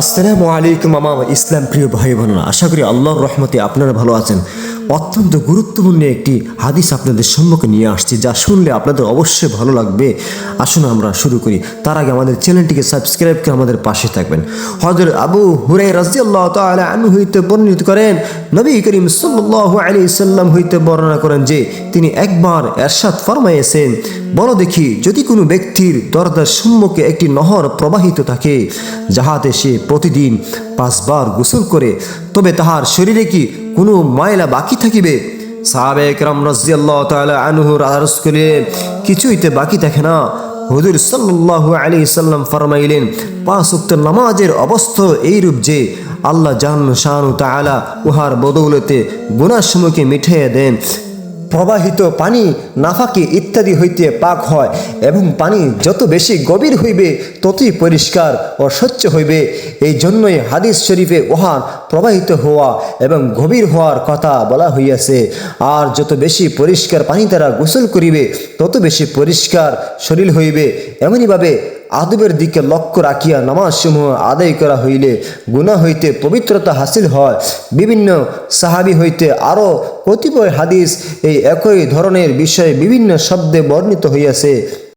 আসসালামু আলাইকুম আমার ইসলাম প্রিয় ভাই বোনেরা, আশা করি আল্লাহর রহমতে আপনারা ভালো আছেন। অত্যন্ত গুরুত্বপূর্ণ একটি হাদিস আপনাদের সম্মুখে নিয়ে আসছি, যা শুনলে আপনাদের অবশ্যই ভালো লাগবে। আসুন আমরা শুরু করি। তার আগে আমাদের চ্যানেলটিকে সাবস্ক্রাইব করে আমাদের পাশে থাকবেন। হযরত আবু হুরায়রা রাদিয়াল্লাহু তাআলা আনহু হইতে বর্ণিত করেন, নবী করিম সাল্লাল্লাহু আলাইহি সাল্লাম হইতে বর্ণনা করেন যে তিনি একবার ইরশাদ ফরমাইয়েছেন, বলো দেখি, যদি কোনো ব্যক্তির দরজার সম্মুখে একটি নহর প্রবাহিত থাকে, যাহাতে সে প্রতিদিন 5 বার গোসল করে, তবে তাহার শরীরে কি কোনো ময়লা বাকি থাকিবে? সাহাবায়ে কেরাম রাদিয়াল্লাহু তাআলা আনহুর আরজ করলেন, কিছুইতে বাকি থাকে না। হুজুর সাল্লাল্লাহু আলাইহি সাল্লাম ফরমাইলেন, 5 ওয়াক্ত নামাজের অবস্থা এইরূপ যে আল্লাহ শাআনু তাআলা উহার বদৌলতে গুনাহসমূহকে মিটাইয়া দেন। প্রবাহিত পানি নাফাকি ইত্যাদি হইতে পাক হয়, এবং পানি যত বেশি গভীর হইবে ততই পরিষ্কার ও স্বচ্ছ হইবে। এই জন্যই হাদিস শরীফে উহার প্রবাহিত হওয়া এবং গভীর হওয়ার কথা বলা হইয়াছে। আর যত বেশি পরিষ্কার পানি দ্বারা গোসল করিবে তত বেশি পরিষ্কার শরীর হইবে। এমনিভাবে আদবের দিকে লক্ষ্য রাখিয়া নামাজসমূহ আদায় করা হইলে গুনাহ হইতে পবিত্রতা হাসিল হয়। বিভিন্ন সাহাবী হইতে আরও কতিপয় হাদিস এই একই ধরনের বিষয়ে বিভিন্ন শব্দে বর্ণিত হইয়াছে।